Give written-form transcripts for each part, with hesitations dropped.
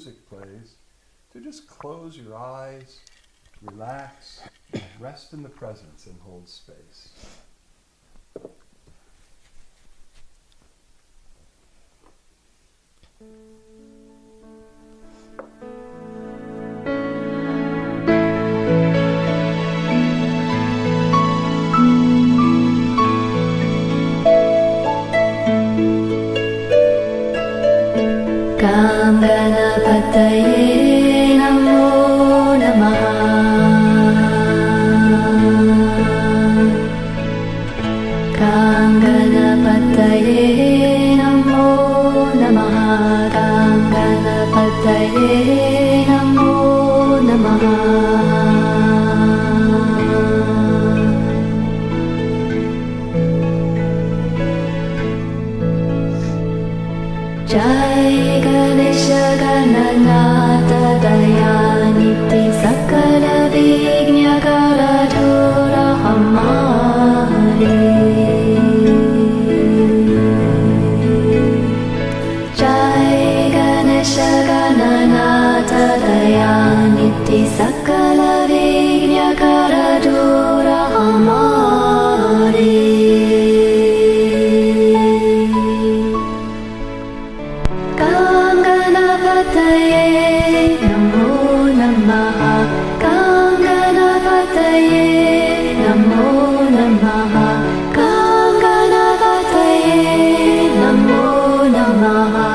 music plays, to just close your eyes, relax, rest in the presence and hold space. Ganapataye namo namaha. Ganapataye namo namaha. Ganapataye namo namaha. Jai Ganesha Gananatha Dayaniti Sakala Vignya Karadhura Hamare. Jai Ganesha Gananatha Dayaniti Sakala Vignya Karadhura Hamare. Ganapataye namo namaha. Ganapataye namo namaha. Ganapataye namo namaha.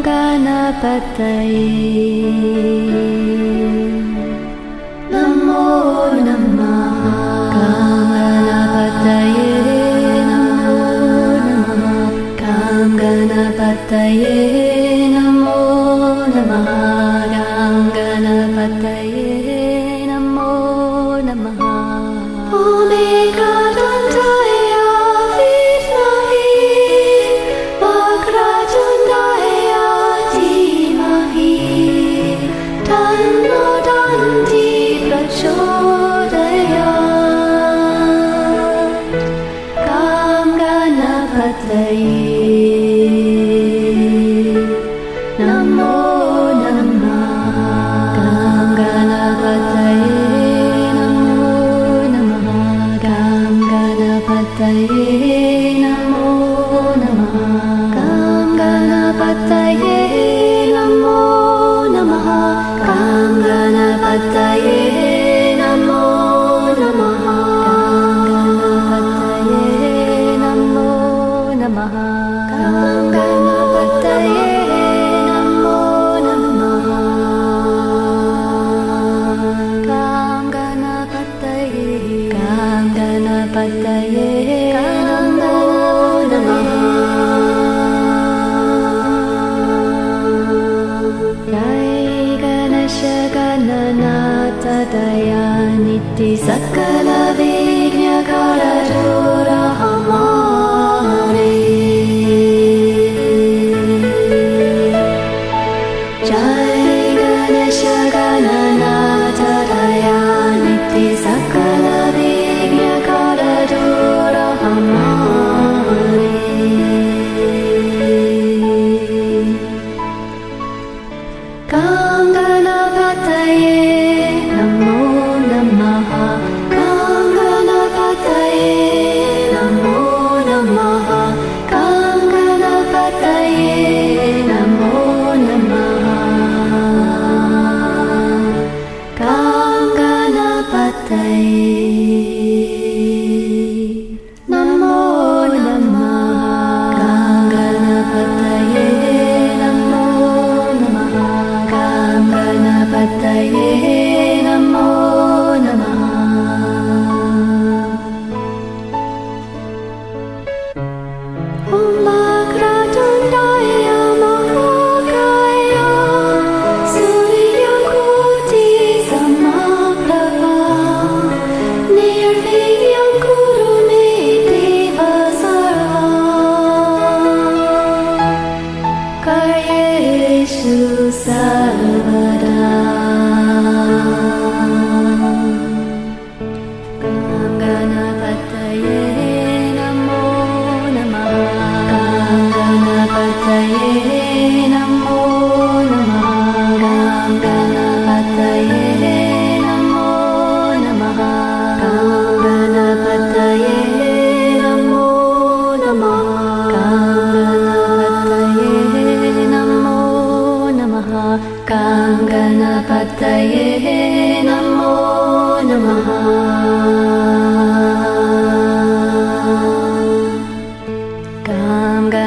Ganapataye namo namaha. Ganapataye namo namaha. Ganapataye namo namaha. Om Ekadantaya Vidmahi Vakrtundaya Dhimahi Tanno Danti Prachodayat. Ganapataye namo namaha. Ganapataye namo namaha. Ganapataye namo namaha. Ganapataye namo namaha. Ganapataye namo namaha. Ganapataye namo namaha.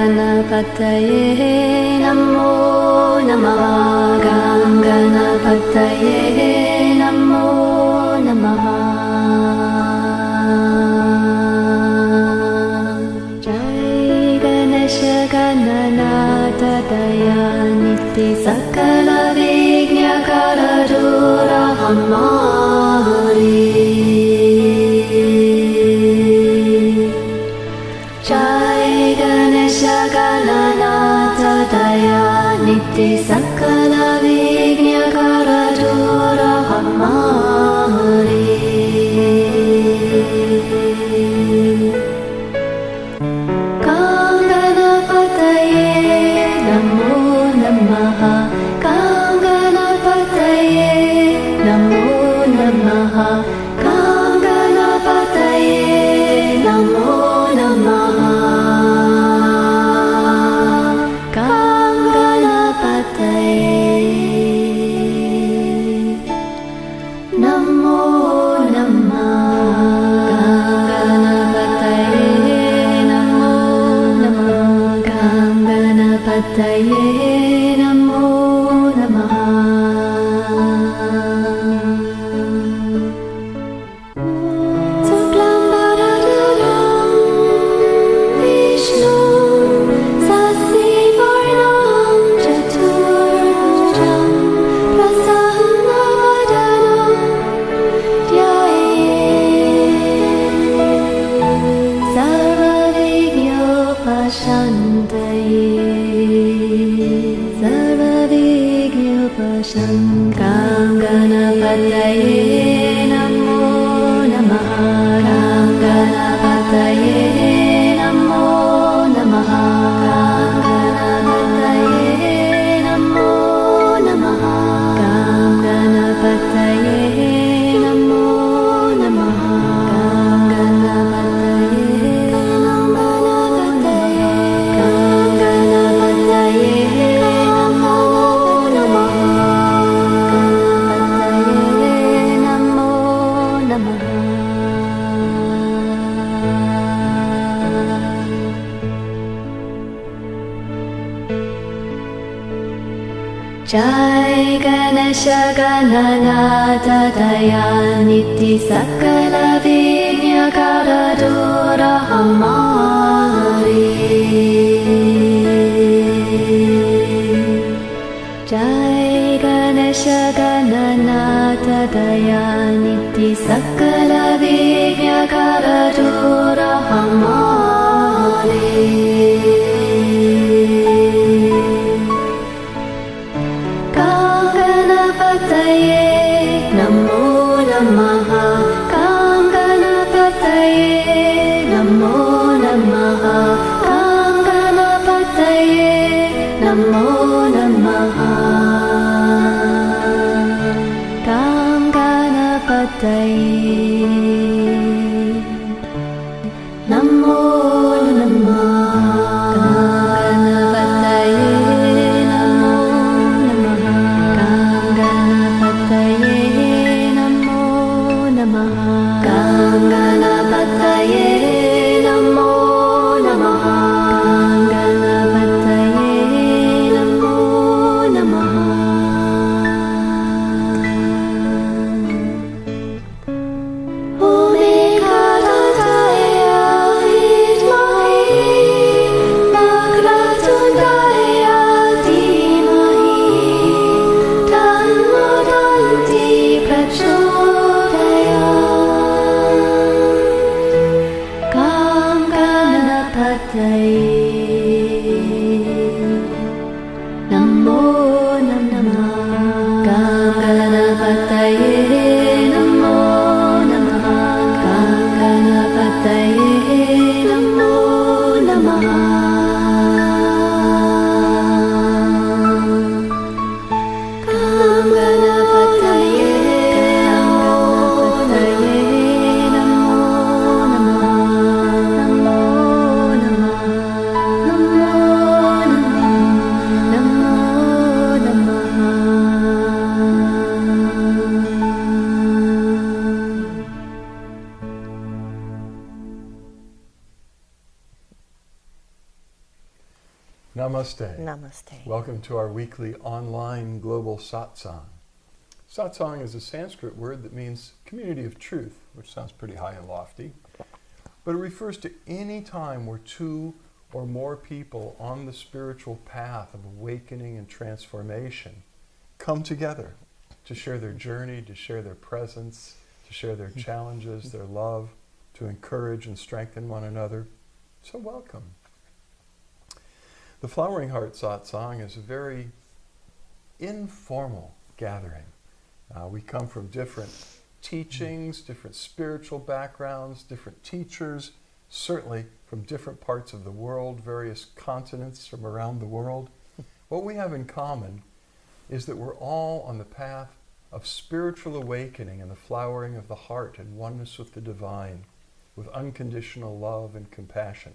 Ganapataye Namo Namaha Gam Ganapataye Namo Namaha Jai Ganesha Gananata Dayaniti Sakala Vignya Karadura Hamari Jai Ganesha Gananata Dayaniti Sakala Vignya Karadura Hamari Gam Ganapataye Namo Namaha Gam Ganapataye Namo Namaha Gam Ganapataye Namo Namaha Gam Ganapataye Namo Namaha Gam Ganapataye Namo Namaha Suklam Bharadram Vishnu Sasivarnam Chaturbhujam Prasannavadanam Dhyaye Sarvavignyopashantaye Gam Ganapataye Namo Namaha Gam Ganapataye Namo Namaha Gam Ganapataye Namo Namaha Gam Ganapataye Namo Namaha Gam Ganapataye Namo Namaha Gam Ganapataye Namo Namaha Namo Namaha Jai Ganesha Gananata Dayaniti Sakala Vignya Karadura Hamari Jai Ganesha Gananata Dayaniti Sakala Vignya Karadura Hamari Gam Ganapataye Namo Namaha Gam Ganapataye Namo Namaha Gam Ganapataye Namo Namaha Gam Ganapataye Namo Namaha Gam Ganapataye Namo Namaha Gam Ganapataye Namo Namaha Namaste. Namaste. Welcome to our weekly online global satsang. Satsang is a Sanskrit word that means community of truth, which sounds pretty high and lofty, but it refers to any time where two or more people on the spiritual path of awakening and transformation come together to share their journey, to share their presence, to share their challenges, their love, to encourage and strengthen one another. So welcome. The Flowering Heart Satsang is a very informal gathering. We come from different teachings, different spiritual backgrounds, different teachers, certainly from different parts of the world, various continents from around the world. What we have in common is that we're all on the path of spiritual awakening and the flowering of the heart and oneness with the divine, with unconditional love and compassion.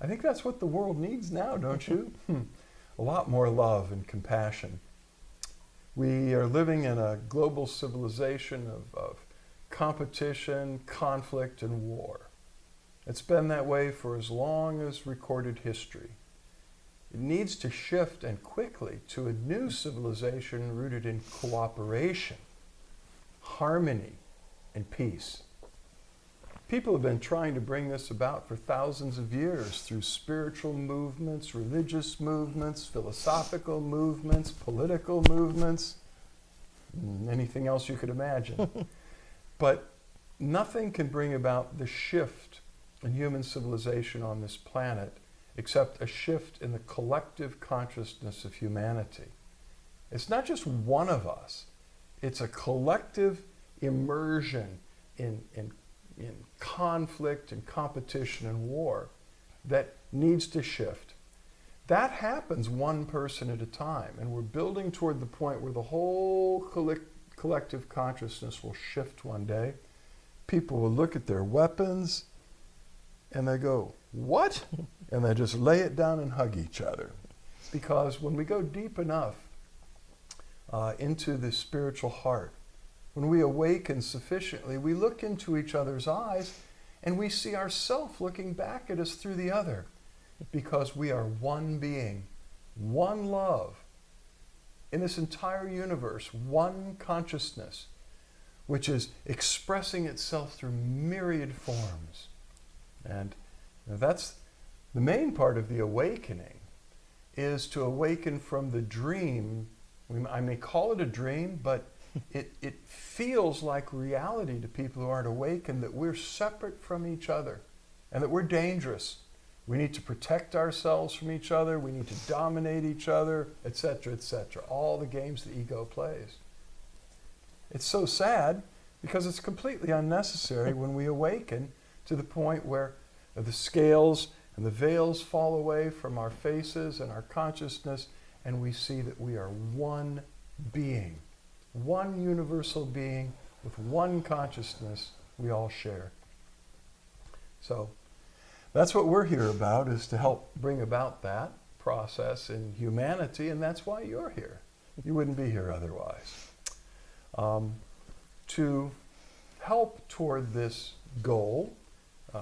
I think that's what the world needs now, don't you? A lot more love and compassion. We are living in a global civilization of competition, conflict, and war. It's been that way for as long as recorded history. It needs to shift, and quickly, to a new civilization rooted in cooperation, harmony, and peace. People have been trying to bring this about for thousands of years through spiritual movements, religious movements, philosophical movements, political movements, anything else you could imagine. But nothing can bring about the shift in human civilization on this planet except a shift in the collective consciousness of humanity. It's not just one of us. It's a collective immersion in conflict and competition and war that needs to shift. That happens one person at a time, and we're building toward the point where the whole collective consciousness will shift one day. People will look at their weapons and they go, "What?" And they just lay it down and hug each other. Because when we go deep enough into the spiritual heart, when we awaken sufficiently, we look into each other's eyes and we see ourselves looking back at us through the other, because we are one being, one love in this entire universe, one consciousness, which is expressing itself through myriad forms. And that's the main part of the awakening, is to awaken from the dream. I may call it a dream, but it feels like reality to people who aren't awakened, that we're separate from each other and that we're dangerous. We need to protect ourselves from each other. We need to dominate each other, etc., etc. All the games the ego plays. It's so sad because it's completely unnecessary when we awaken to the point where the scales and the veils fall away from our faces and our consciousness, and we see that we are one being. One universal being with one consciousness we all share. So that's what we're here about, is to help bring about that process in humanity, and that's why you're here. You wouldn't be here otherwise. To help toward this goal,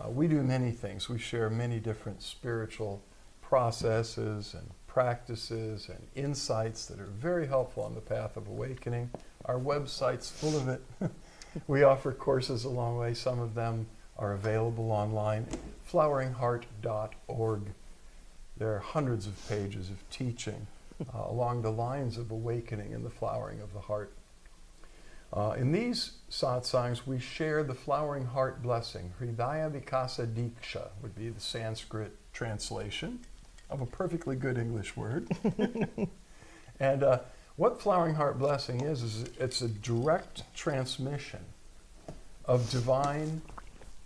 we do many things. We share many different spiritual processes and practices and insights that are very helpful on the path of awakening. Our website's full of it. We offer courses along the way. Some of them are available online. floweringheart.org. There are hundreds of pages of teaching along the lines of awakening and the flowering of the heart. In these satsangs, we share the flowering heart blessing. Hridaya, Vikasa, Diksha would be the Sanskrit translation of a perfectly good English word. And what flowering heart blessing is it's a direct transmission of divine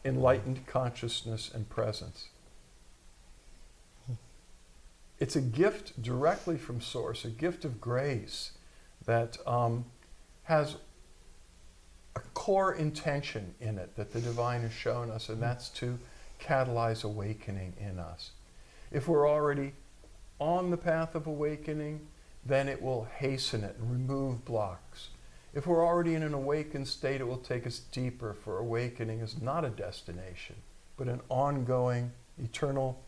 enlightened consciousness and presence. It's a gift directly from Source, a gift of grace that has a core intention in it that the divine has shown us, and that's to catalyze awakening in us. If we're already on the path of awakening, then it will hasten it and remove blocks. If we're already in an awakened state, it will take us deeper, for awakening is not a destination, but an ongoing, eternal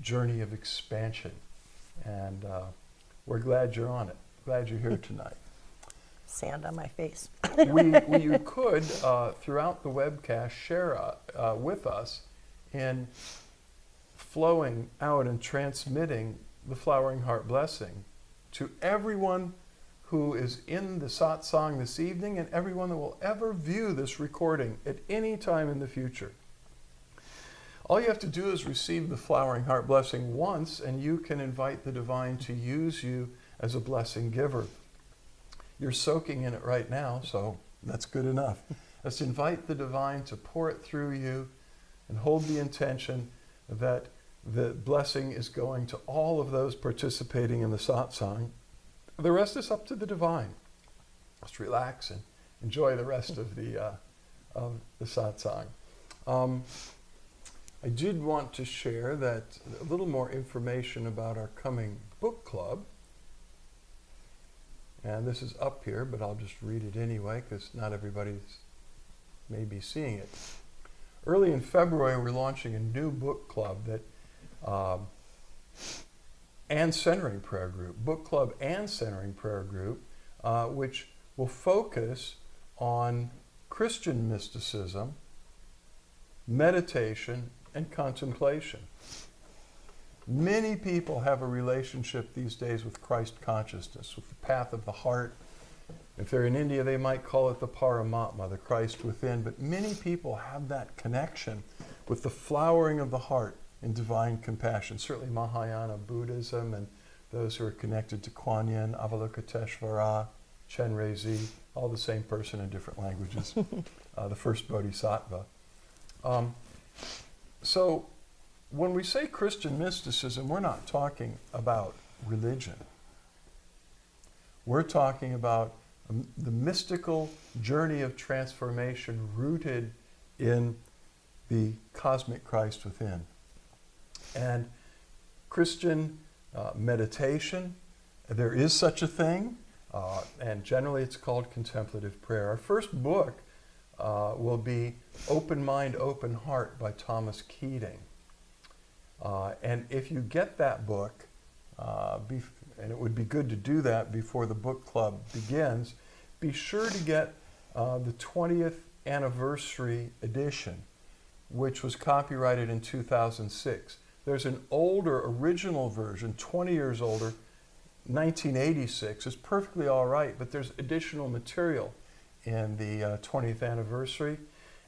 journey of expansion. And we're glad you're on it. Glad you're here tonight. Sand on my face. You could, throughout the webcast, share with us in flowing out and transmitting the Flowering Heart blessing to everyone who is in the satsang this evening and everyone that will ever view this recording at any time in the future. All you have to do is receive the Flowering Heart blessing once, and you can invite the divine to use you as a blessing giver. You're soaking in it right now, so that's good enough. Let's invite the divine to pour it through you and hold the intention that the blessing is going to all of those participating in the satsang. The rest is up to the divine. Just relax and enjoy the rest of the satsang. I did want to share that a little more information about our coming book club. And this is up here, but I'll just read it anyway because not everybody's maybe seeing it. Early in February, we're launching a new book club that and centering prayer group, book club and centering prayer group, which will focus on Christian mysticism, meditation, and contemplation. Many people have a relationship these days with Christ consciousness, with the path of the heart. If they're in India, they might call it the Paramatma, the Christ within. But many people have that connection with the flowering of the heart in divine compassion. Certainly Mahayana Buddhism and those who are connected to Kuan Yin, Avalokiteshvara, Chenrezig, all the same person in different languages, the first bodhisattva. So when we say Christian mysticism, we're not talking about religion. We're talking about the mystical journey of transformation rooted in the cosmic Christ within. And Christian meditation, there is such a thing, and generally it's called contemplative prayer. Our first book will be Open Mind, Open Heart by Thomas Keating. And if you get that book, and it would be good to do that before the book club begins, be sure to get the 20th anniversary edition, which was copyrighted in 2006. There's an older original version, 20 years older, 1986. It's perfectly all right, but there's additional material in the 20th anniversary,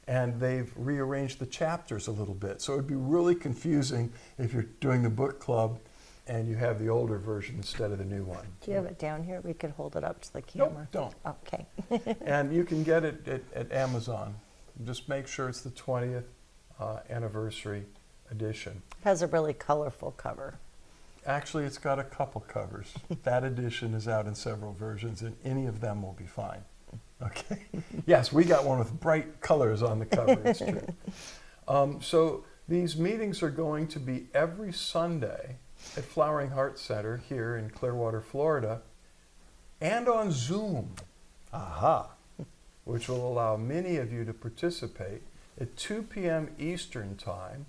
and they've rearranged the chapters a little bit. So it would be really confusing if you're doing the book club and you have the older version instead of the new one. Do you have it down here? We could hold it up to the camera. Nope, don't. Okay. And you can get it at Amazon. Just make sure it's the 20th anniversary edition. Has a really colorful cover. Actually, it's got a couple covers. That edition is out in several versions, and any of them will be fine. Okay. Yes, we got one with bright colors on the cover, it's true. So these meetings are going to be every Sunday at Flowering Heart Center here in Clearwater, Florida, and on Zoom. Aha! Which will allow many of you to participate at 2 p.m. Eastern Time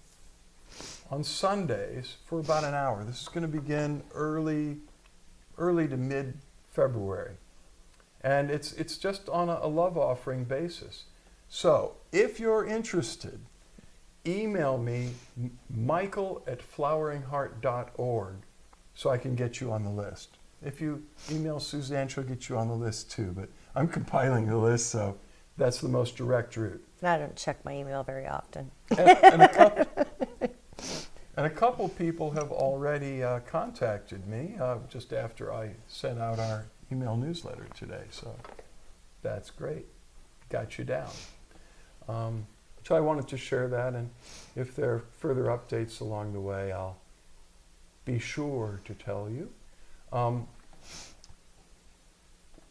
on Sundays for about an hour. This is going to begin early to mid-February. And it's just on a love offering basis. So if you're interested, email me, michael@floweringheart.org, so I can get you on the list. If you email Suzanne, she'll get you on the list too. But I'm compiling the list, so that's the most direct route. I don't check my email very often. And a couple people have already contacted me just after I sent out our email newsletter today, so that's great. Got you down. So I wanted to share that, and if there are further updates along the way, I'll be sure to tell you.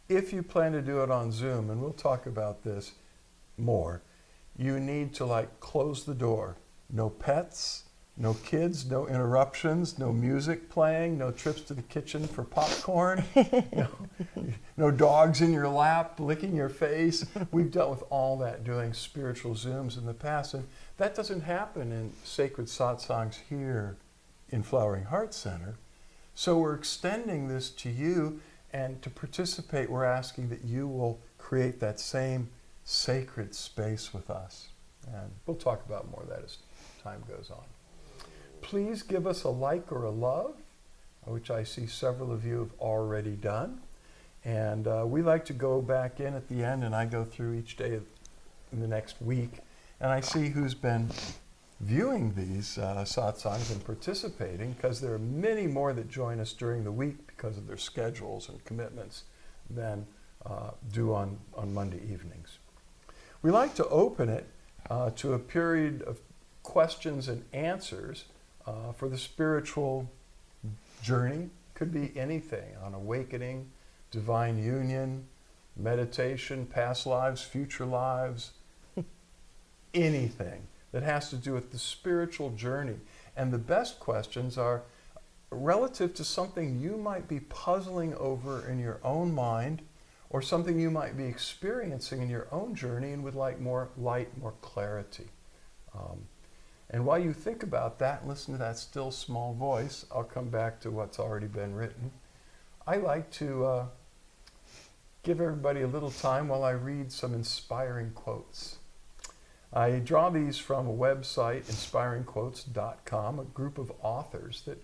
If you plan to do it on Zoom, and we'll talk about this more, you need to close the door. No pets, no kids, no interruptions, no music playing, no trips to the kitchen for popcorn, no dogs in your lap licking your face. We've dealt with all that doing spiritual Zooms in the past, and that doesn't happen in sacred satsangs here in Flowering Heart Center. So we're extending this to you, and to participate, we're asking that you will create that same sacred space with us. And we'll talk about more of that as time goes on. Please give us a like or a love, which I see several of you have already done. And we like to go back in at the end, and I go through each day in the next week, and I see who's been viewing these satsangs and participating, because there are many more that join us during the week because of their schedules and commitments than do on Monday evenings. We like to open it to a period of questions and answers for the spiritual journey. Could be anything on awakening, divine union, meditation, past lives, future lives, anything that has to do with the spiritual journey. And the best questions are relative to something you might be puzzling over in your own mind, or something you might be experiencing in your own journey and would like more light, more clarity. And while you think about that and listen to that still small voice, I'll come back to what's already been written. I like to give everybody a little time while I read some inspiring quotes. I draw these from a website, inspiringquotes.com, a group of authors that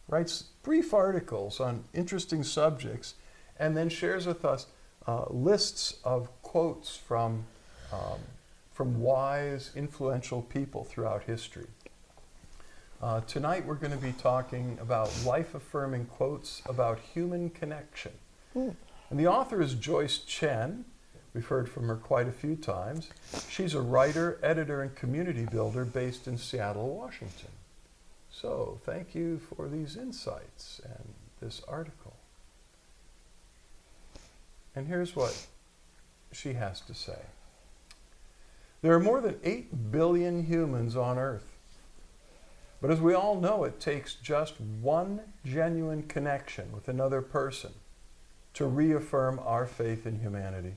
writes brief articles on interesting subjects and then shares with us lists of quotes from wise, influential people throughout history. Tonight we're going to be talking about life-affirming quotes about human connection. And the author is Joyce Chen. We've heard from her quite a few times. She's a writer, editor, and community builder based in Seattle, Washington. So thank you for these insights and this article. And here's what she has to say. There are more than 8 billion humans on Earth. But as we all know, it takes just one genuine connection with another person to reaffirm our faith in humanity.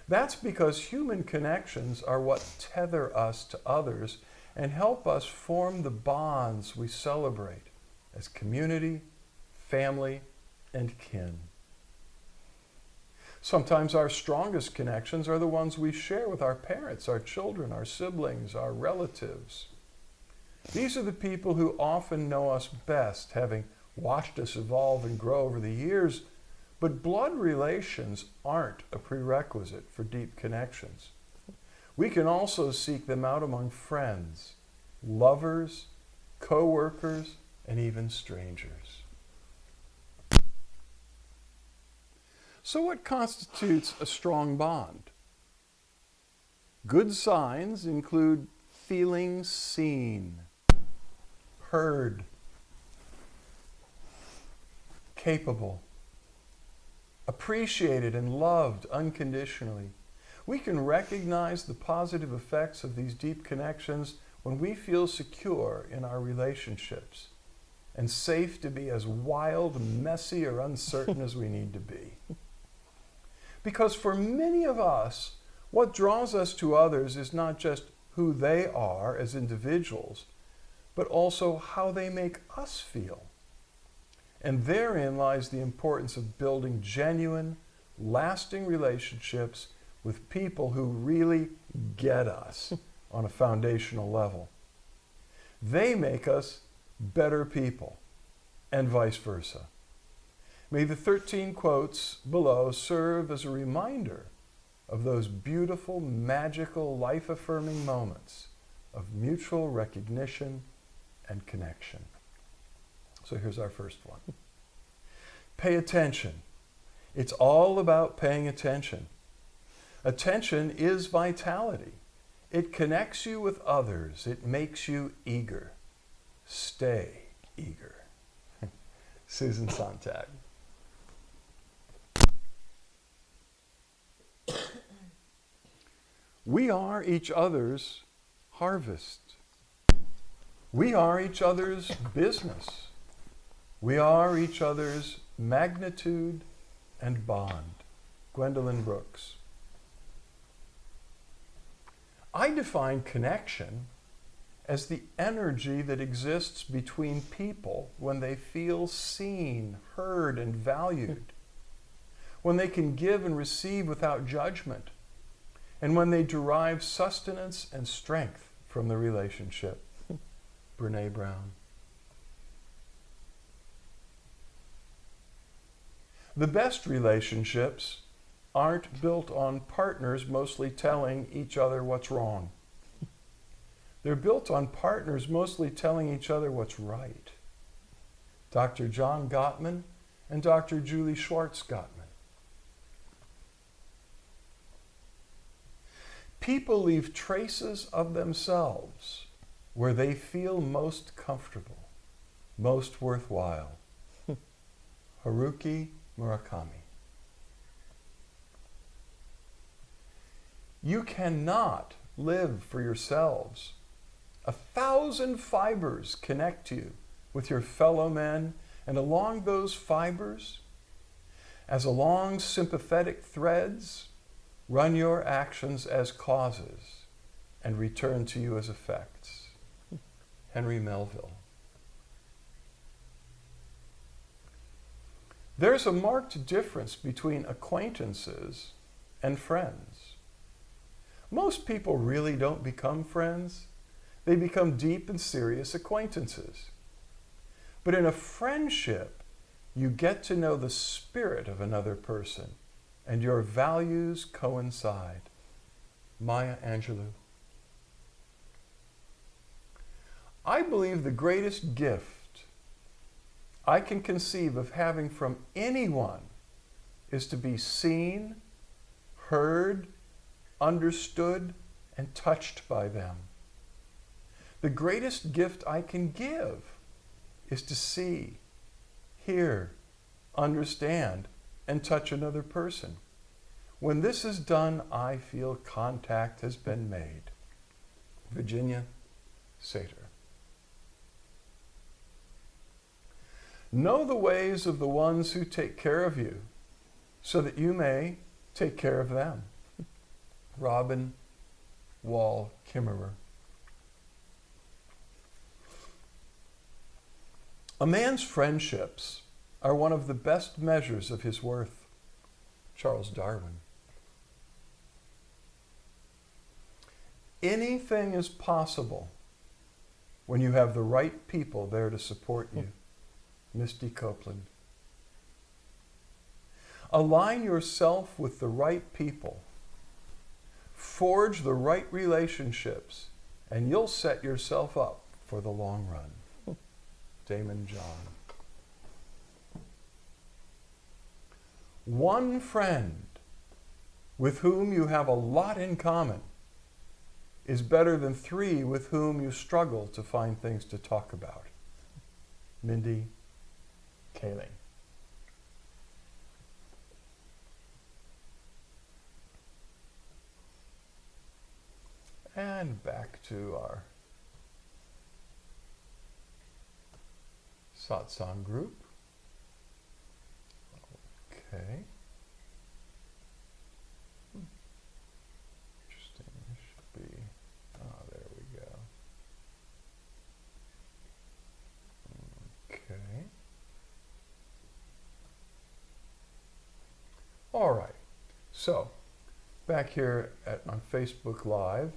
That's because human connections are what tether us to others and help us form the bonds we celebrate as community, family, and kin. Sometimes our strongest connections are the ones we share with our parents, our children, our siblings, our relatives. These are the people who often know us best, having watched us evolve and grow over the years. But blood relations aren't a prerequisite for deep connections. We can also seek them out among friends, lovers, co-workers, and even strangers. So what constitutes a strong bond? Good signs include feeling seen, heard, capable, appreciated and loved unconditionally. We can recognize the positive effects of these deep connections when we feel secure in our relationships and safe to be as wild, messy, or uncertain as we need to be. Because for many of us, what draws us to others is not just who they are as individuals, but also how they make us feel. And therein lies the importance of building genuine, lasting relationships with people who really get us on a foundational level. They make us better people, and vice versa. May the 13 quotes below serve as a reminder of those beautiful, magical, life-affirming moments of mutual recognition and connection. So here's our first one. Pay attention. It's all about paying attention. Attention is vitality. It connects you with others. It makes you eager. Stay eager. Susan Sontag. We are each other's harvest. We are each other's business. We are each other's magnitude and bond. Gwendolyn Brooks. I define connection as the energy that exists between people when they feel seen, heard, and valued, when they can give and receive without judgment, and when they derive sustenance and strength from the relationship. Brene Brown. The best relationships aren't built on partners mostly telling each other what's wrong. They're built on partners mostly telling each other what's right. Dr. John Gottman and Dr. Julie Schwartz Gottman. People leave traces of themselves where they feel most comfortable, most worthwhile. Haruki Murakami. You cannot live for yourselves. 1,000 fibers connect you with your fellow men, and along those fibers, as along sympathetic threads, run your actions as causes and return to you as effects. Henry Melville. There's a marked difference between acquaintances and friends. Most people really don't become friends. They become deep and serious acquaintances. But in a friendship, you get to know the spirit of another person, and your values coincide. Maya Angelou. I believe the greatest gift I can conceive of having from anyone is to be seen, heard, understood, and touched by them. The greatest gift I can give is to see, hear, understand, and touch another person. When this is done, I feel contact has been made. Virginia Sater. Know the ways of the ones who take care of you, so that you may take care of them. Robin Wall Kimmerer. A man's friendships are one of the best measures of his worth. Charles Darwin. Anything is possible when you have the right people there to support you. Misty Copeland. Align yourself with the right people. Forge the right relationships, and you'll set yourself up for the long run. Damon John. One friend with whom you have a lot in common is better than 3 with whom you struggle to find things to talk about. Mindy Kaling. And back to our Satsang group. Okay. Interesting. This should be, there we go. Okay. All right. So, back here on Facebook Live,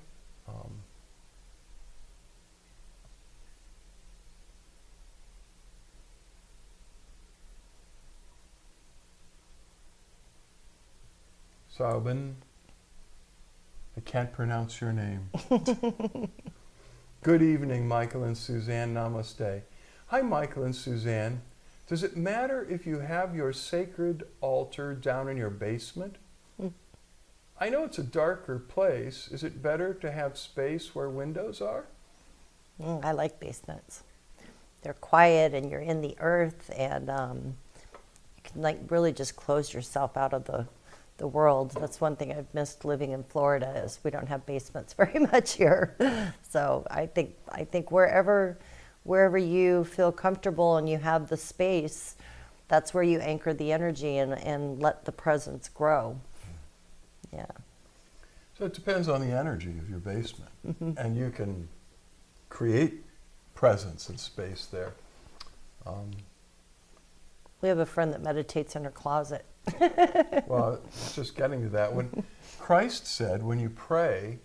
Saubin, I can't pronounce your name. Good evening, Michael and Suzanne. Namaste. Hi, Michael and Suzanne. Does it matter if you have your sacred altar down in your basement? I know it's a darker place. Is it better to have space where windows are? I like basements. They're quiet and you're in the earth, and you can like really just close yourself out of the world. That's one thing I've missed living in Florida, is we don't have basements very much here. So I think wherever you feel comfortable and you have the space, that's where you anchor the energy and let the presence grow. Yeah. So it depends on the energy of your basement. And you can create presence and space there. We have a friend that meditates in her closet. Well, just getting to that. When Christ said, when you pray,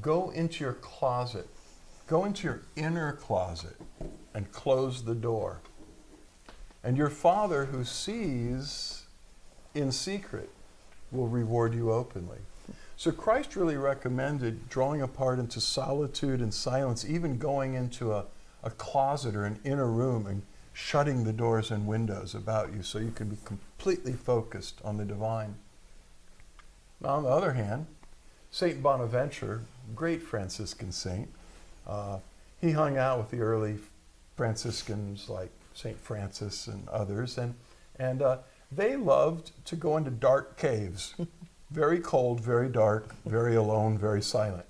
go into your closet, go into your inner closet and close the door. And your Father who sees in secret will reward you openly. So Christ really recommended drawing apart into solitude and silence, even going into a closet or an inner room and shutting the doors and windows about you so you can be completely focused on the divine. Now, on the other hand, St. Bonaventure, great Franciscan saint, he hung out with the early Franciscans like St. Francis and others, and they loved to go into dark caves, very cold, very dark, very alone, very silent.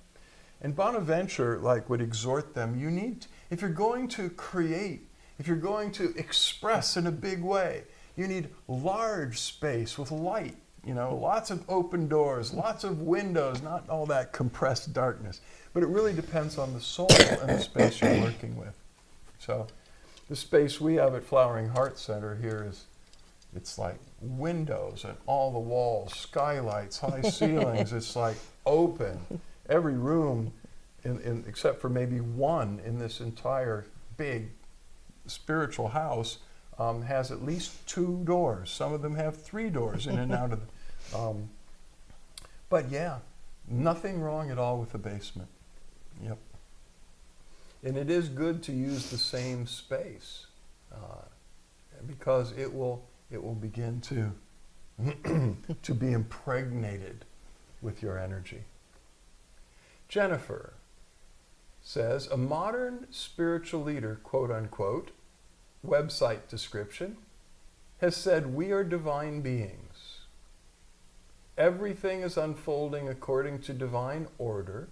And Bonaventure would exhort them, you need, if you're going to create, if you're going to express in a big way, you need large space with light, lots of open doors, lots of windows, not all that compressed darkness. But it really depends on the soul and the space you're working with. So the space we have at Flowering Heart Center here it's like windows and all the walls, skylights, high ceilings. It's like open. Every room, except for maybe one in this entire big spiritual house, has at least 2 doors. Some of them have 3 doors in and out of the... but yeah, nothing wrong at all with the basement. Yep. And it is good to use the same space because it will begin to to be impregnated with your energy. Jennifer says, a modern spiritual leader, quote unquote, website description, has said we are divine beings. Everything is unfolding according to divine order,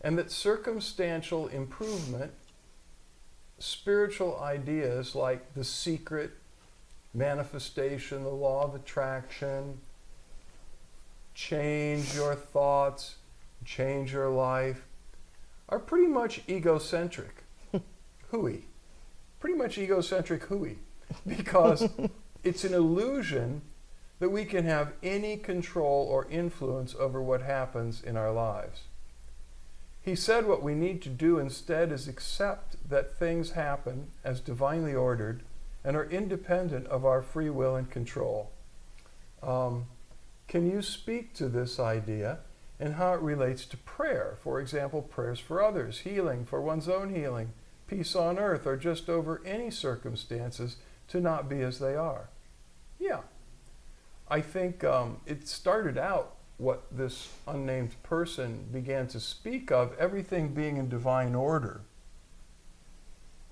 and that circumstantial improvement, spiritual ideas like the secret, manifestation, the law of attraction, change your thoughts, change your life, are pretty much egocentric. Hooey. Pretty much egocentric hooey. Because it's an illusion that we can have any control or influence over what happens in our lives. He said what we need to do instead is accept that things happen as divinely ordered and are independent of our free will and control. Can you speak to this idea and how it relates to prayer? For example, prayers for others, healing, for one's own healing, peace on earth, or just over any circumstances to not be as they are. Yeah. I think it started out what this unnamed person began to speak of, everything being in divine order,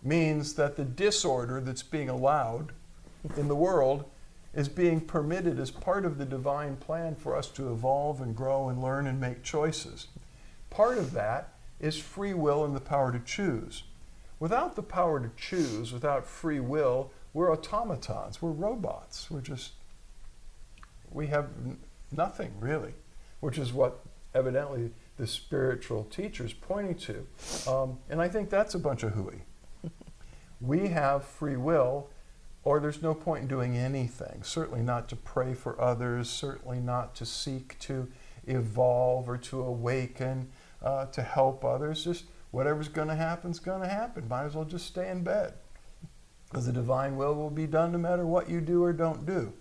means that the disorder that's being allowed in the world is being permitted as part of the divine plan for us to evolve and grow and learn and make choices. Part of that is free will and the power to choose. Without the power to choose, without free will, we're automatons, we're robots. We have nothing really, which is what evidently the spiritual teacher's pointing to. And I think that's a bunch of hooey. We have free will, or there's no point in doing anything. Certainly not to pray for others, certainly not to seek to evolve or to awaken, to help others. Just whatever's going to happen is going to happen. Might as well just stay in bed, because the divine will be done no matter what you do or don't do.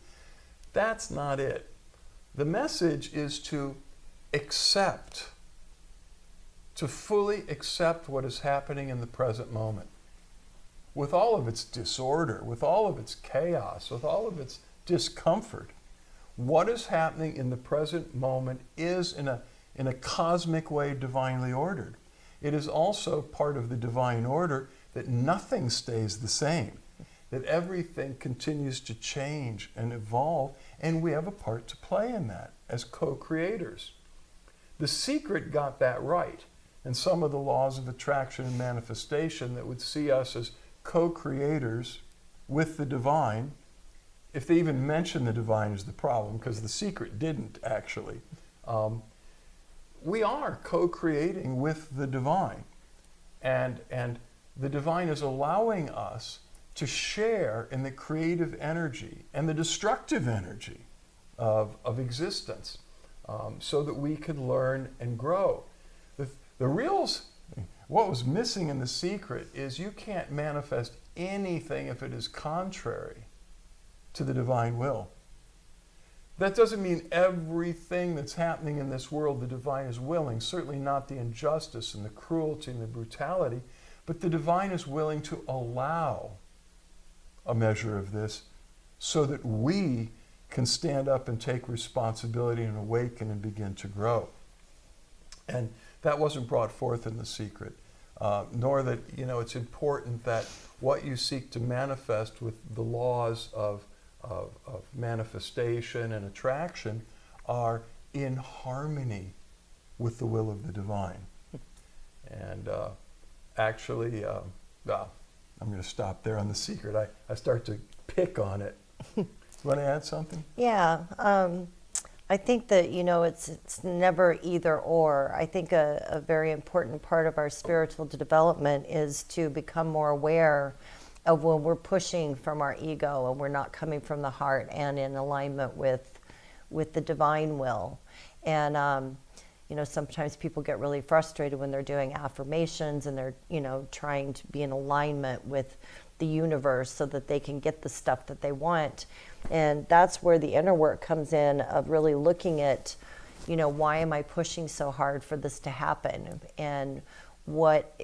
That's not it. The message is to accept, to fully accept what is happening in the present moment. With all of its disorder, with all of its chaos, with all of its discomfort, what is happening in the present moment is in a cosmic way divinely ordered. It is also part of the divine order that nothing stays the same, that everything continues to change and evolve, and we have a part to play in that as co-creators. The Secret got that right, and some of the laws of attraction and manifestation that would see us as co-creators with the divine, if they even mention the divine is the problem, because the Secret didn't actually. We are co-creating with the divine. And the divine is allowing us to share in the creative energy and the destructive energy of existence, so that we can learn and grow. What was missing in The Secret is you can't manifest anything if it is contrary to the divine will. That doesn't mean everything that's happening in this world the divine is willing, certainly not the injustice and the cruelty and the brutality, but the divine is willing to allow a measure of this so that we can stand up and take responsibility and awaken and begin to grow. And that wasn't brought forth in The Secret, nor that, it's important that what you seek to manifest with the laws of manifestation and attraction are in harmony with the will of the divine. And actually, I'm going to stop there on The Secret. I start to pick on it. You want to add something? Yeah, I think that, it's never either or. I think a very important part of our spiritual development is to become more aware of when we're pushing from our ego and we're not coming from the heart and in alignment with the divine will. And, sometimes people get really frustrated when they're doing affirmations and they're, trying to be in alignment with the universe so that they can get the stuff that they want. And that's where the inner work comes in, of really looking at, why am I pushing so hard for this to happen? And what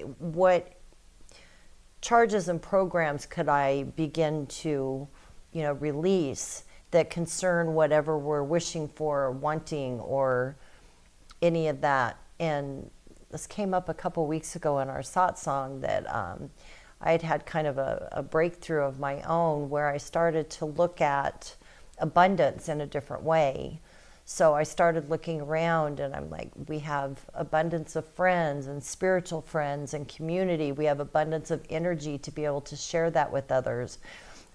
charges and programs could I begin to, release that concern whatever we're wishing for or wanting or any of that. And this came up a couple weeks ago in our Satsang that I had kind of a breakthrough of my own where I started to look at abundance in a different way. So I started looking around and I'm like, we have abundance of friends and spiritual friends and community. We have abundance of energy to be able to share that with others.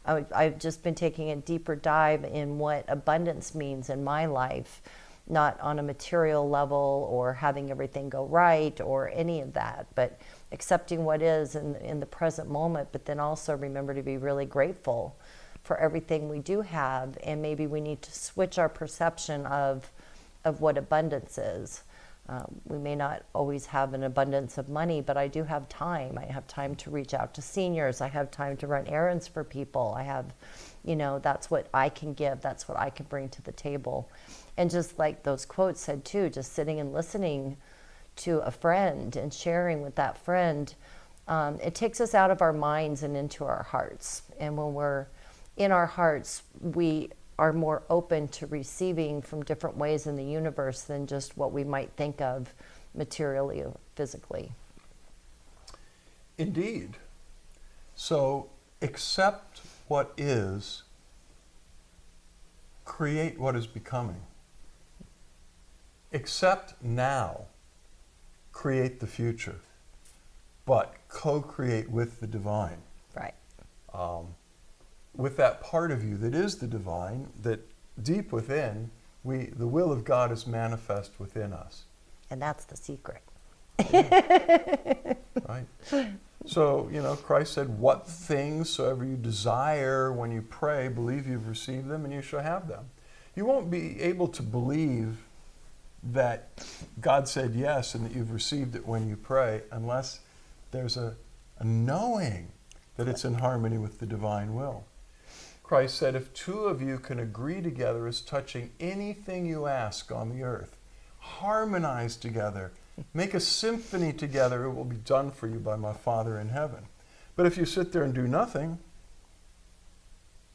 I've just been taking a deeper dive in what abundance means in my life, not on a material level or having everything go right or any of that, but accepting what is in the present moment, but then also remember to be really grateful for everything we do have. And maybe we need to switch our perception of what abundance is. We may not always have an abundance of money, but I do have time. I have time to reach out to seniors. I have time to run errands for people. I have, that's what I can give. That's what I can bring to the table. And just like those quotes said too, just sitting and listening to a friend and sharing with that friend, it takes us out of our minds and into our hearts. And when we're in our hearts, we are more open to receiving from different ways in the universe than just what we might think of materially or physically. Indeed. So accept what is, create what is becoming. Accept now, create the future, but co-create with the divine. Right. With that part of you that is the divine, that deep within, the will of God is manifest within us. And that's the secret. Right. So, Christ said, what things soever you desire when you pray, believe you've received them and you shall have them. You won't be able to believe that God said yes and that you've received it when you pray unless there's a knowing that it's in harmony with the divine will. Christ said, if two of you can agree together as touching anything you ask on the earth, harmonize together, make a symphony together, it will be done for you by my Father in heaven. But if you sit there and do nothing,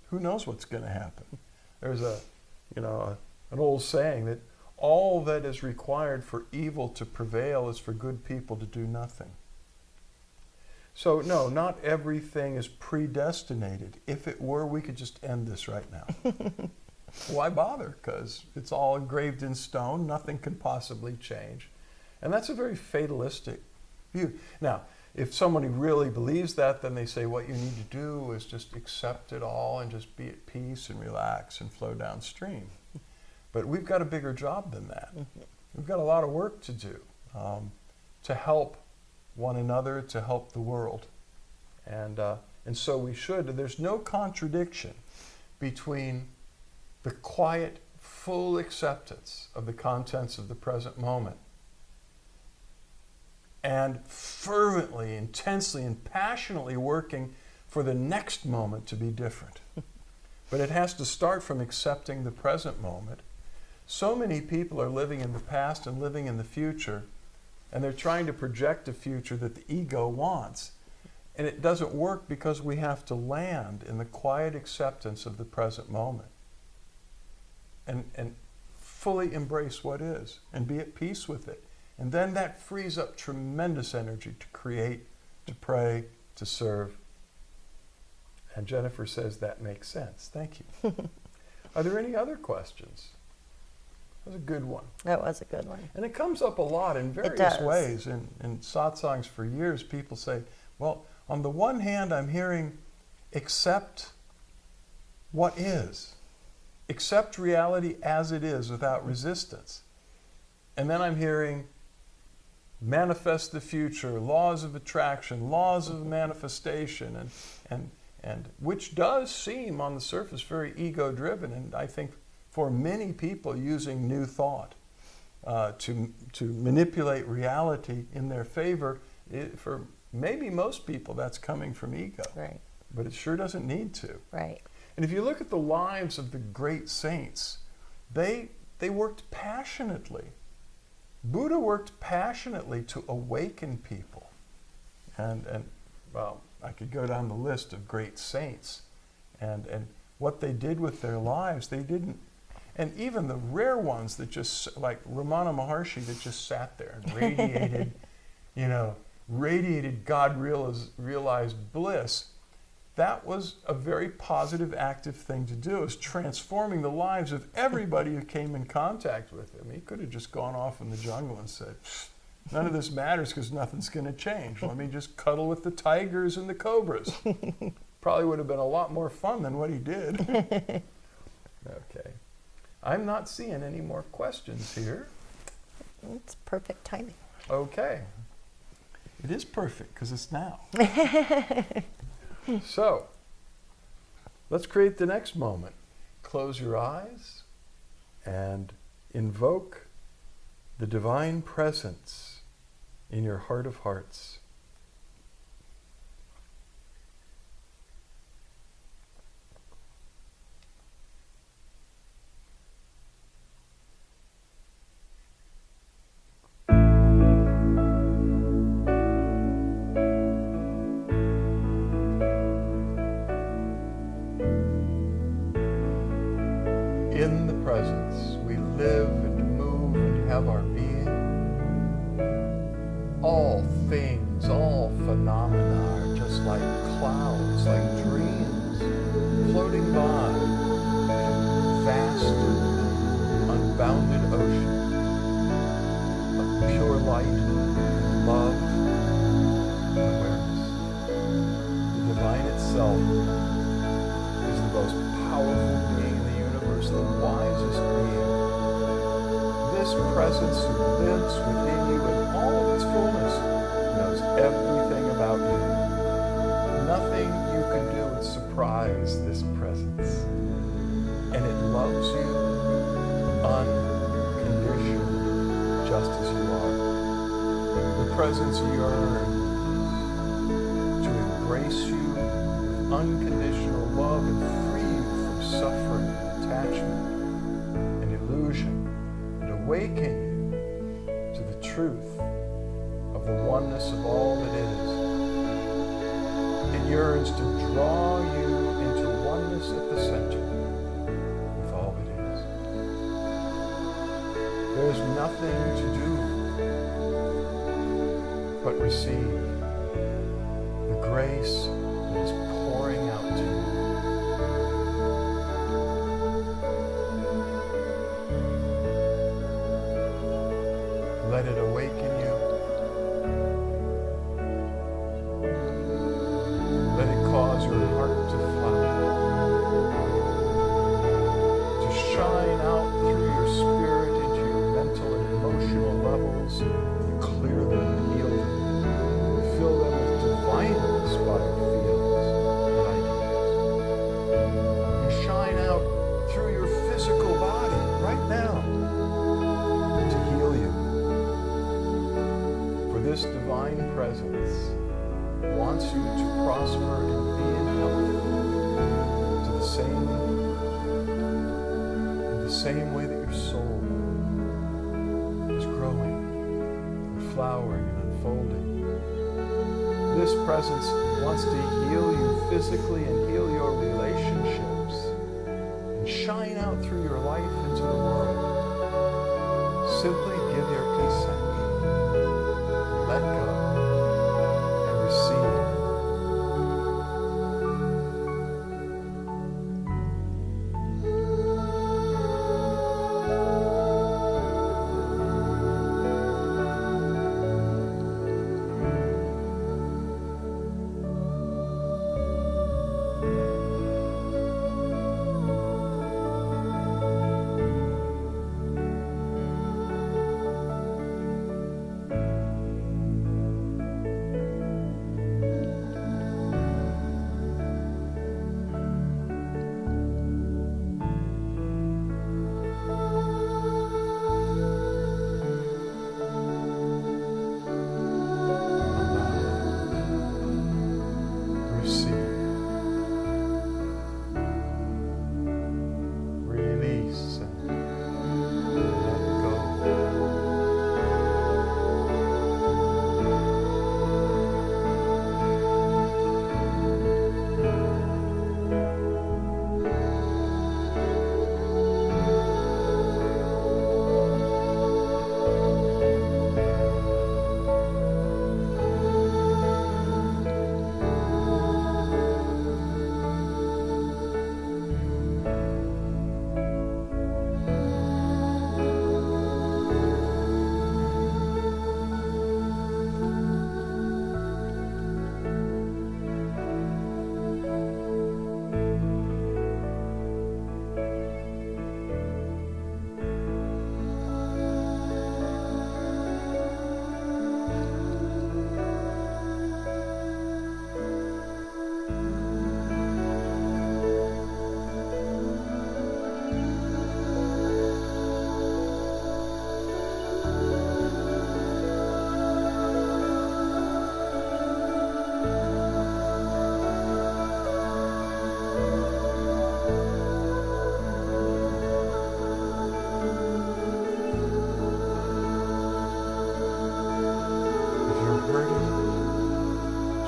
who knows what's going to happen? There's an old saying that all that is required for evil to prevail is for good people to do nothing. So no, not everything is predestinated. If it were, we could just end this right now. Why bother? Because it's all engraved in stone. Nothing can possibly change. And that's a very fatalistic view. Now, if somebody really believes that, then they say what you need to do is just accept it all and just be at peace and relax and flow downstream. But we've got a bigger job than that. We've got a lot of work to do to help one another to help the world. And so we should. There's no contradiction between the quiet, full acceptance of the contents of the present moment and fervently, intensely, and passionately working for the next moment to be different. But it has to start from accepting the present moment. So many people are living in the past and living in the future, and they're trying to project a future that the ego wants. And it doesn't work because we have to land in the quiet acceptance of the present moment and fully embrace what is and be at peace with it. And then that frees up tremendous energy to create, to pray, to serve. And Jennifer says that makes sense. Thank you. Are there any other questions? That was a good one. That was a good one. And it comes up a lot in various ways. In satsangs for years, people say, well, on the one hand, I'm hearing accept what is. Accept reality as it is without resistance. And then I'm hearing manifest the future, laws of attraction, laws of manifestation, and which does seem on the surface very ego-driven, and I think for many people using new thought to manipulate reality in their favor. For maybe most people that's coming from ego. Right. But it sure doesn't need to. Right. And if you look at the lives of the great saints, they worked passionately. Buddha worked passionately to awaken people. And well, I could go down the list of great saints and what they did with their lives. They didn't, and even the rare ones that just, like Ramana Maharshi, that just sat there and radiated, radiated God realized bliss. That was a very positive, active thing to do. It was transforming the lives of everybody who came in contact with him. He could have just gone off in the jungle and said, none of this matters because nothing's going to change. Let me just cuddle with the tigers and the cobras. Probably would have been a lot more fun than what he did. Okay. I'm not seeing any more questions here. It's perfect timing. Okay. It is perfect because it's now. So, let's create the next moment. Close your eyes and invoke the divine presence in your heart of hearts. In the presence, we live and move and have our being. All things, all phenomena are just like clouds, like dreams, floating by in vast, unbounded ocean of pure light, love, and awareness. The divine itself is the most powerful being in the universe, the wisest being. This presence who lives within you in all of its fullness knows everything about you. Nothing you can do would surprise this presence. And it loves you unconditionally, just as you are. The presence yearns to embrace you with unconditional love and free you from suffering, attachment, and illusion, and awaken you to the truth of the oneness of all that is. It yearns to draw you into oneness at the center with all that is. There's nothing to do but receive the grace that is pouring out to you. Let it awaken you. Let it cause your heart to flower, to shine out through your spirit into your mental and emotional levels, and clear them and heal them. divine presence wants you to prosper and be in health in the same way that your soul is growing and flowering and unfolding. This presence wants to heal you physically and heal your relationships and shine out through your life into the world. Simply give your consent, let go, and receive.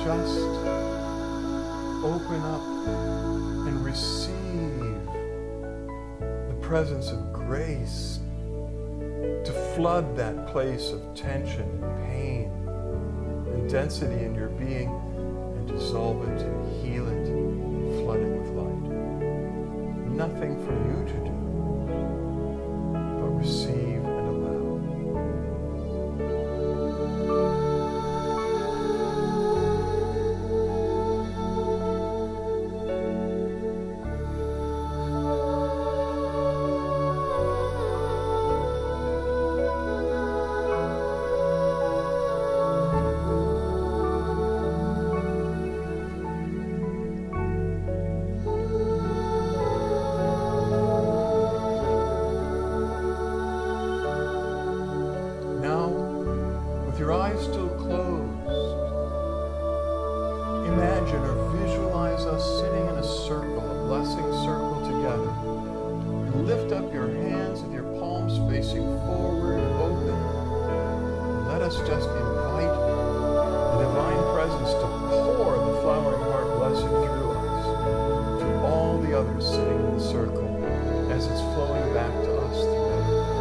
Just open up and receive the presence of grace to flood that place of tension and pain and density in your being and dissolve it and heal it, flood it with light. Nothing for you to do but receive and allow. Your eyes still closed, imagine or visualize us sitting in a circle, a blessing circle together. And lift up your hands with your palms facing forward, open. And let us just invite the divine presence to pour the flowering heart blessing through us to all the others sitting in the circle as it's flowing back to us through everyone.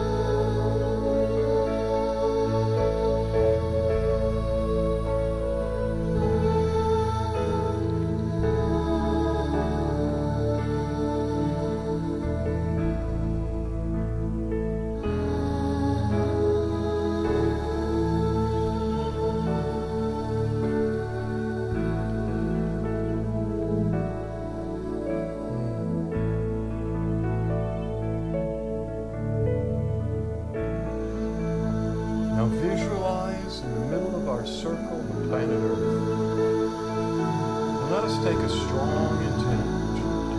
Visualize in the middle of our circle the planet Earth. And let us take a strong intent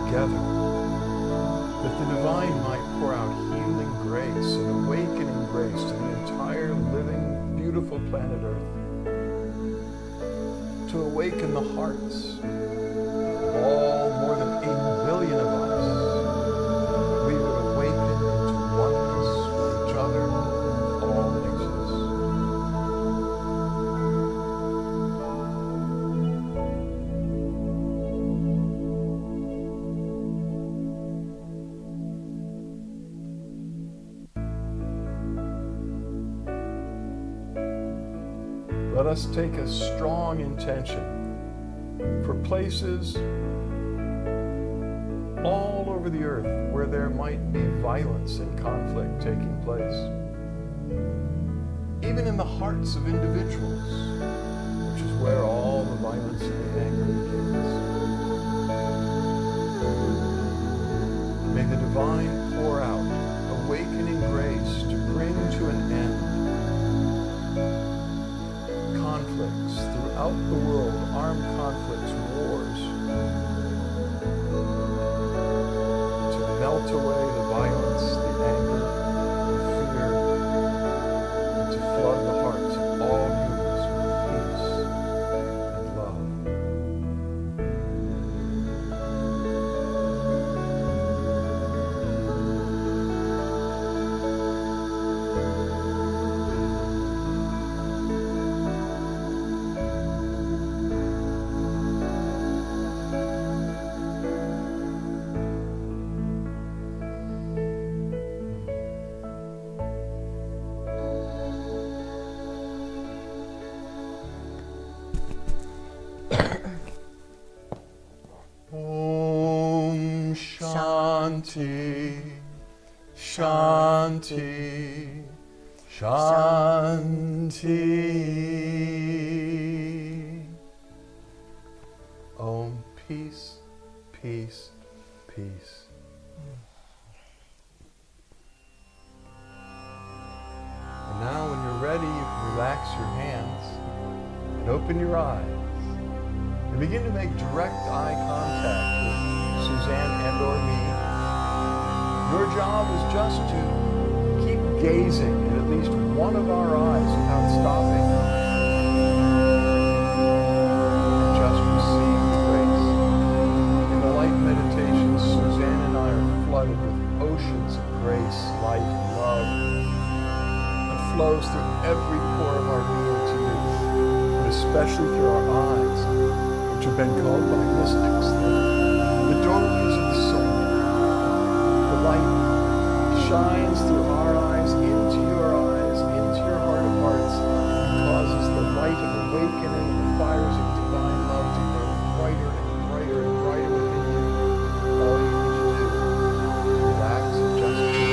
together that the divine might pour out healing grace and awakening grace to the entire living, beautiful planet Earth. to awaken the hearts of all more than 8 billion of us. We would awaken into oneness with each other and all that exists. Let us take a strong intention for places all over the earth where there might be violence and conflict taking place. Even in the hearts of individuals, which is where all the violence and the anger begins. May the divine pour out awakening grace to bring to an end conflicts throughout the world, armed conflicts, wars, to melt away the violence, the anger, the fear, and to flood the hearts of all humans with peace and love. Om Shanti, Shanti, Shanti. Om, peace, peace, peace. And now when you're ready, you can relax your hands and open your eyes. And begin to make direct eye contact with Suzanne and or me. Your job is just to keep gazing at least one of our eyes without stopping. And just receive the grace. In the light meditation, Suzanne and I are flooded with oceans of grace, light, and love that flows through every pore of our being to you, and especially through our eyes, which have been called by mystics the doorways of the soul. The light shines through our eyes, into your heart of hearts, and causes the light of awakening, the fires of divine love to burn brighter and brighter and brighter within you. All you need to do is relax and just be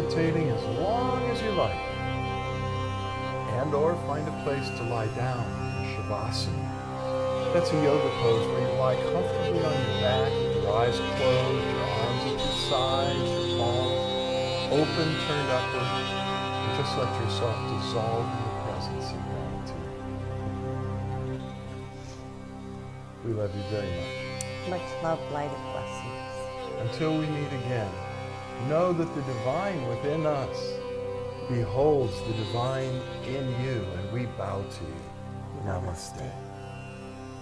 meditating as long as you like. And or find a place to lie down in Shavasana. That's a yoga pose where you lie comfortably on your back with your eyes closed, your arms at your sides, your palms open, turned upward, and just let yourself dissolve in the presence of gratitude. We love you very much. Much love, light, and blessings. Until we meet again, know that the divine within us beholds the divine in you, and we bow to you. Namaste.